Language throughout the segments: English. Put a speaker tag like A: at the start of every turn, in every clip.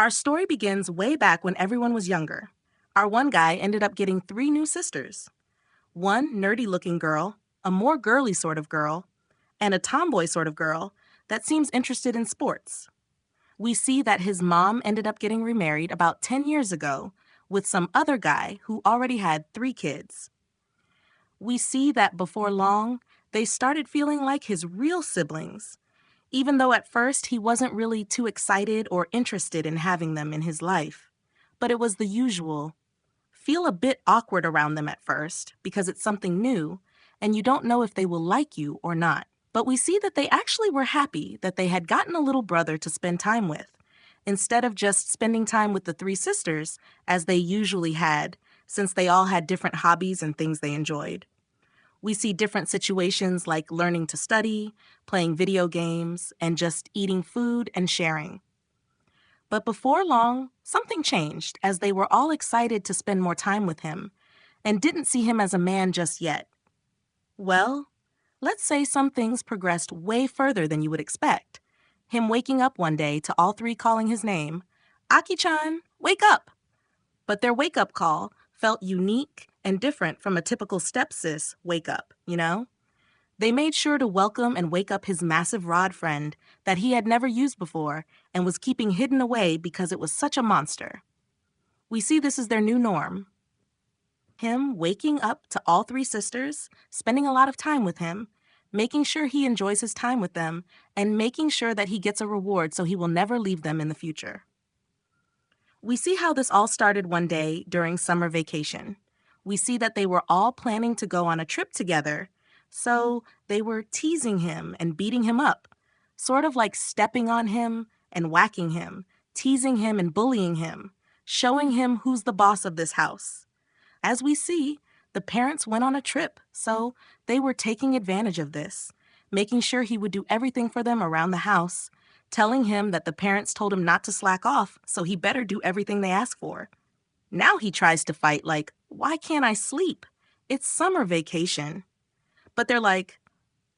A: Our story begins way back when everyone was younger. Our one guy ended up getting three new sisters. One nerdy-looking girl, a more girly sort of girl, and a tomboy sort of girl that seems interested in sports. We see that his mom ended up getting remarried about 10 years ago with some other guy who already had three kids. We see that before long, they started feeling like his real siblings, even though at first he wasn't really too excited or interested in having them in his life. But it was the usual. Feel a bit awkward around them at first because it's something new and you don't know if they will like you or not. But we see that they actually were happy that they had gotten a little brother to spend time with, instead of just spending time with the three sisters as they usually had, since they all had different hobbies and things they enjoyed. We see different situations like learning to study, playing video games, and just eating food and sharing. But before long, something changed as they were all excited to spend more time with him and didn't see him as a man just yet. Well, let's say some things progressed way further than you would expect. Him waking up one day to all three calling his name, "Aki-chan, wake up!" But their wake-up call felt unique and different from a typical stepsis wake-up, you know? They made sure to welcome and wake up his massive rod friend that he had never used before and was keeping hidden away because it was such a monster. We see this as their new norm. Him waking up to all three sisters, spending a lot of time with him, making sure he enjoys his time with them, and making sure that he gets a reward so he will never leave them in the future. We see how this all started one day during summer vacation. We see that they were all planning to go on a trip together, so they were teasing him and beating him up, sort of like stepping on him and whacking him, teasing him and bullying him, showing him who's the boss of this house. As we see, the parents went on a trip, so they were taking advantage of this, making sure he would do everything for them around the house, telling him that the parents told him not to slack off, so he better do everything they ask for. Now he tries to fight like, "Why can't I sleep? It's summer vacation." But they're like,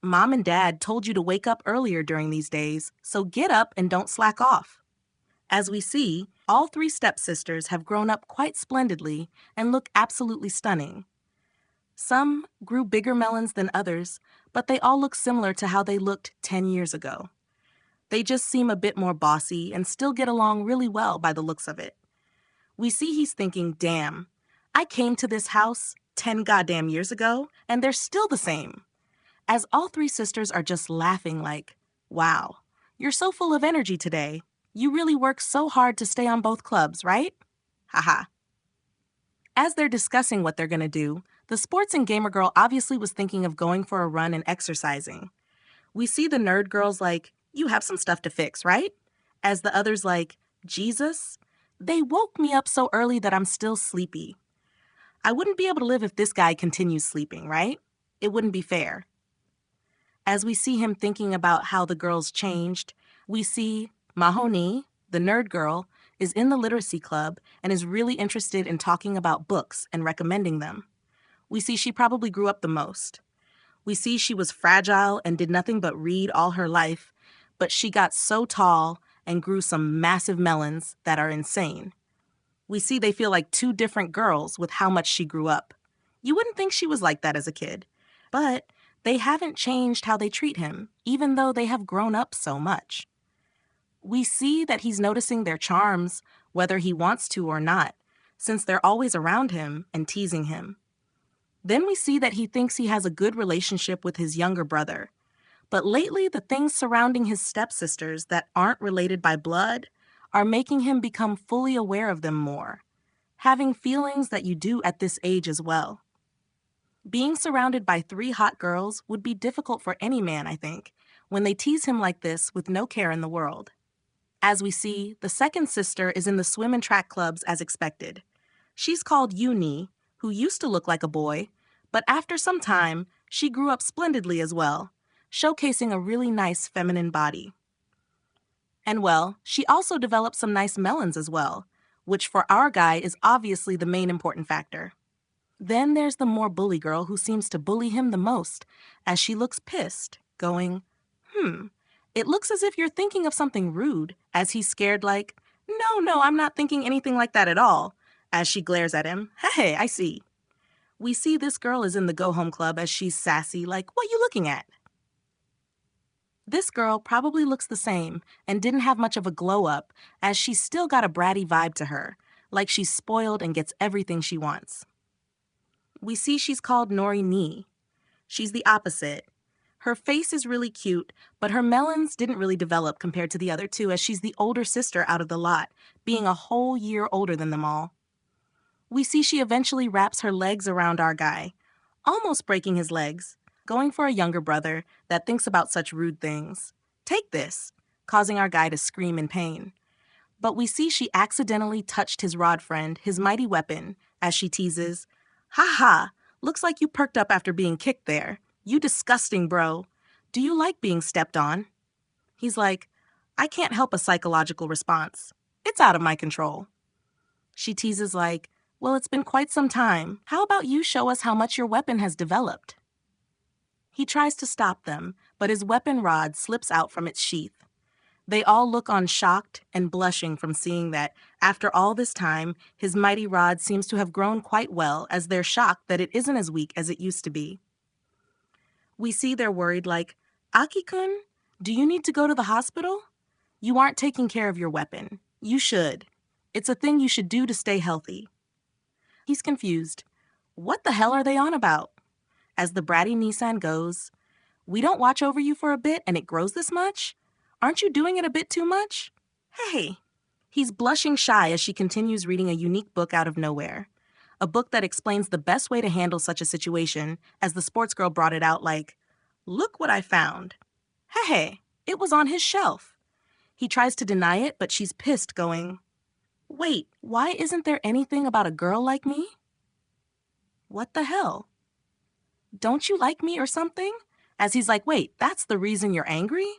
A: "Mom and Dad told you to wake up earlier during these days, so get up and don't slack off." As we see, all three stepsisters have grown up quite splendidly and look absolutely stunning. Some grew bigger melons than others, but they all look similar to how they looked 10 years ago. They just seem a bit more bossy and still get along really well by the looks of it. We see he's thinking, damn, I came to this house 10 goddamn years ago, and they're still the same. As all three sisters are just laughing like, wow, you're so full of energy today. You really work so hard to stay on both clubs, right? Haha. As they're discussing what they're going to do, the sports and gamer girl obviously was thinking of going for a run and exercising. We see the nerd girls like, you have some stuff to fix, right? As the others like, Jesus, they woke me up so early that I'm still sleepy. I wouldn't be able to live if this guy continues sleeping, right? It wouldn't be fair. As we see him thinking about how the girls changed, we see Mahoney, the nerd girl, is in the literacy club and is really interested in talking about books and recommending them. We see she probably grew up the most. We see she was fragile and did nothing but read all her life, but she got so tall and grew some massive melons that are insane. We see they feel like two different girls with how much she grew up. You wouldn't think she was like that as a kid, but they haven't changed how they treat him, even though they have grown up so much. We see that he's noticing their charms, whether he wants to or not, since they're always around him and teasing him. Then we see that he thinks he has a good relationship with his younger brother. But lately, the things surrounding his stepsisters that aren't related by blood are making him become fully aware of them more, having feelings that you do at this age as well. Being surrounded by three hot girls would be difficult for any man, I think, when they tease him like this with no care in the world. As we see, the second sister is in the swim and track clubs as expected. She's called Uni, who used to look like a boy, but after some time, she grew up splendidly as well, showcasing a really nice feminine body. And well, she also developed some nice melons as well, which for our guy is obviously the main important factor. Then there's the more bully girl who seems to bully him the most, as she looks pissed, going, it looks as if you're thinking of something rude, as he's scared like, No, I'm not thinking anything like that at all, as she glares at him. Hey, I see. We see this girl is in the go home club as she's sassy, like, what you looking at? This girl probably looks the same and didn't have much of a glow up, as she's still got a bratty vibe to her, like she's spoiled and gets everything she wants. We see she's called Nori ni. She's the opposite. Her face is really cute, but her melons didn't really develop compared to the other two, as she's the older sister out of the lot, being a whole year older than them all. We see she eventually wraps her legs around our guy, almost breaking his legs, going for a younger brother that thinks about such rude things. Take this, causing our guy to scream in pain. But we see she accidentally touched his rod friend, his mighty weapon, as she teases, "Ha ha, looks like you perked up after being kicked there. You disgusting bro. Do you like being stepped on?" He's like, "I can't help a psychological response. It's out of my control." She teases like, "Well, it's been quite some time. How about you show us how much your weapon has developed?" He tries to stop them, but his weapon rod slips out from its sheath. They all look on shocked and blushing from seeing that, after all this time, his mighty rod seems to have grown quite well, as they're shocked that it isn't as weak as it used to be. We see they're worried like, "Aki-kun, do you need to go to the hospital? You aren't taking care of your weapon. You should. It's a thing you should do to stay healthy." He's confused. What the hell are they on about? As the bratty Nissan goes, "We don't watch over you for a bit and it grows this much? Aren't you doing it a bit too much? Hey." He's blushing shy as she continues reading a unique book out of nowhere. A book that explains the best way to handle such a situation, as the sports girl brought it out like, "Look what I found." Hey, it was on his shelf. He tries to deny it, but she's pissed, going, "Wait, why isn't there anything about a girl like me?" What the hell? Don't you like me or something? As he's like, "Wait, that's the reason you're angry?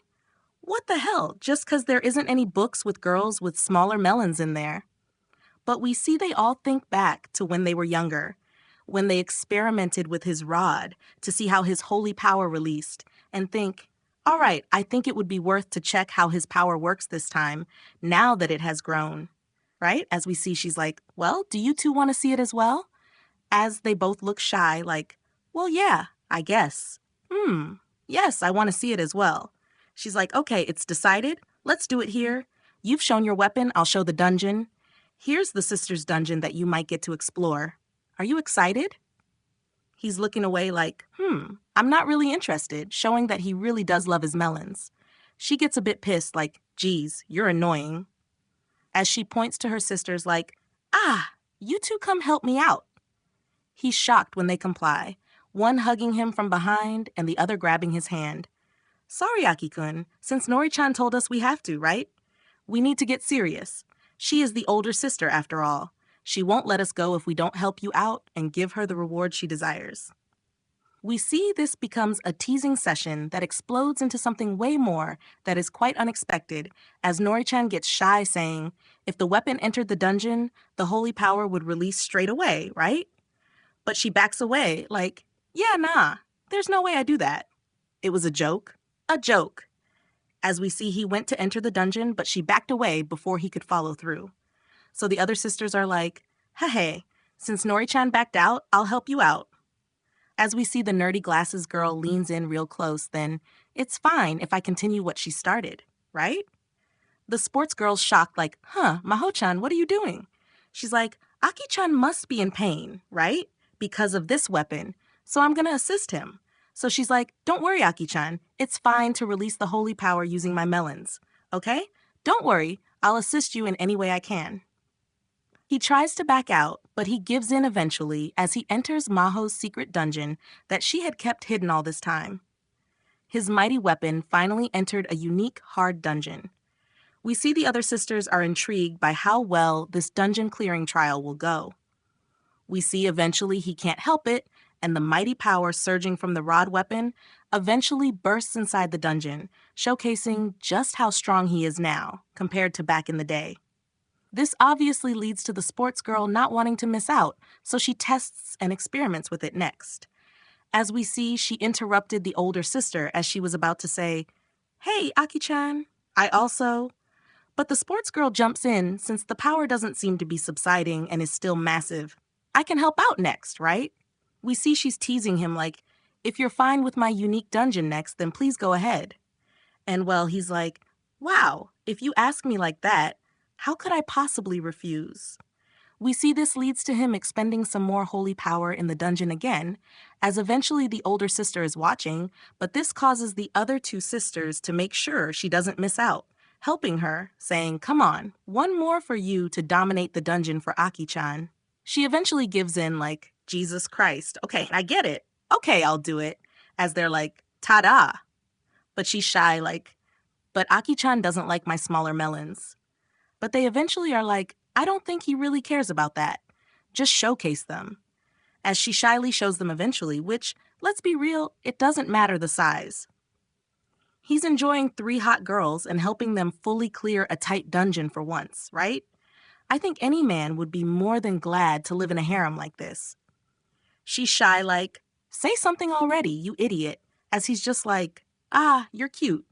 A: What the hell, just 'cause there isn't any books with girls with smaller melons in there?" But we see they all think back to when they were younger, when they experimented with his rod to see how his holy power released, and think, all right, I think it would be worth to check how his power works this time, now that it has grown. Right? As we see, she's like, "Well, do you two want to see it as well?" As they both look shy, like, "Well, yeah, I guess. Yes, I want to see it as well." She's like, "Okay, it's decided. Let's do it here. You've shown your weapon, I'll show the dungeon. Here's the sister's dungeon that you might get to explore. Are you excited?" He's looking away like, I'm not really interested, showing that he really does love his melons. She gets a bit pissed, like, "Geez, you're annoying." As she points to her sisters like, "You two come help me out." He's shocked when they comply, one hugging him from behind and the other grabbing his hand. "Sorry, Aki-kun, since Nori-chan told us we have to, right? We need to get serious. She is the older sister, after all. She won't let us go if we don't help you out and give her the reward she desires." We see this becomes a teasing session that explodes into something way more that is quite unexpected, as Nori-chan gets shy, saying, if the weapon entered the dungeon, the holy power would release straight away, right? But she backs away, like, "Yeah, nah, there's no way I do that." It was a joke. A joke. As we see, he went to enter the dungeon, but she backed away before he could follow through. So the other sisters are like, "Hey, since Nori-chan backed out, I'll help you out." As we see the nerdy glasses girl leans in real close, then, "It's fine if I continue what she started, right?" The sports girl's shocked, like, Maho-chan, what are you doing?" She's like, "Aki-chan must be in pain, right? Because of this weapon. So I'm going to assist him." So she's like, "Don't worry, Aki-chan. It's fine to release the holy power using my melons. Okay? Don't worry. I'll assist you in any way I can." He tries to back out, but he gives in eventually as he enters Maho's secret dungeon that she had kept hidden all this time. His mighty weapon finally entered a unique, hard dungeon. We see the other sisters are intrigued by how well this dungeon clearing trial will go. We see eventually he can't help it, and the mighty power surging from the rod weapon eventually bursts inside the dungeon, showcasing just how strong he is now compared to back in the day. This obviously leads to the sports girl not wanting to miss out, so she tests and experiments with it next. As we see, she interrupted the older sister as she was about to say, "Hey, Aki-chan, I also..." But the sports girl jumps in since the power doesn't seem to be subsiding and is still massive. I can help out next, right? We see she's teasing him like, if you're fine with my unique dungeon next, then please go ahead. And well, he's like, wow, if you ask me like that, how could I possibly refuse? We see this leads to him expending some more holy power in the dungeon again, as eventually the older sister is watching, but this causes the other two sisters to make sure she doesn't miss out, helping her, saying, come on, one more for you to dominate the dungeon for Aki-chan. She eventually gives in like, Jesus Christ, okay, I get it. Okay, I'll do it. As they're like, ta-da. But she's shy like, but Aki-chan doesn't like my smaller melons. But they eventually are like, I don't think he really cares about that. Just showcase them. As she shyly shows them eventually, which, let's be real, it doesn't matter the size. He's enjoying 3 hot girls and helping them fully clear a tight dungeon for once, right? I think any man would be more than glad to live in a harem like this. She's shy like, say something already, you idiot, as he's just like, ah, you're cute.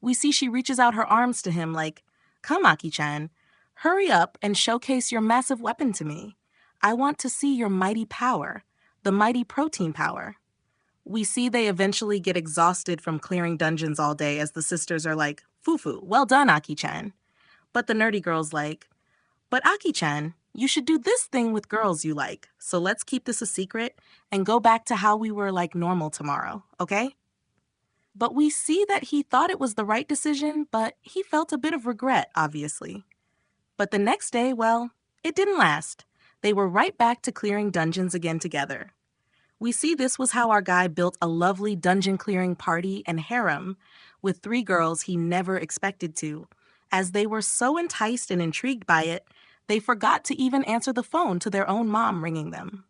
A: We see she reaches out her arms to him like, come, Aki-chan, hurry up and showcase your massive weapon to me. I want to see your mighty power, the mighty protein power. We see they eventually get exhausted from clearing dungeons all day as the sisters are like, Fufu, well done, Aki-chan. But the nerdy girl's like, but Aki-chan, you should do this thing with girls you like, so let's keep this a secret and go back to how we were like normal tomorrow, okay? But we see that he thought it was the right decision, but he felt a bit of regret, obviously. But the next day, well, it didn't last. They were right back to clearing dungeons again together. We see this was how our guy built a lovely dungeon clearing party and harem with 3 girls he never expected to. As they were so enticed and intrigued by it, they forgot to even answer the phone to their own mom ringing them.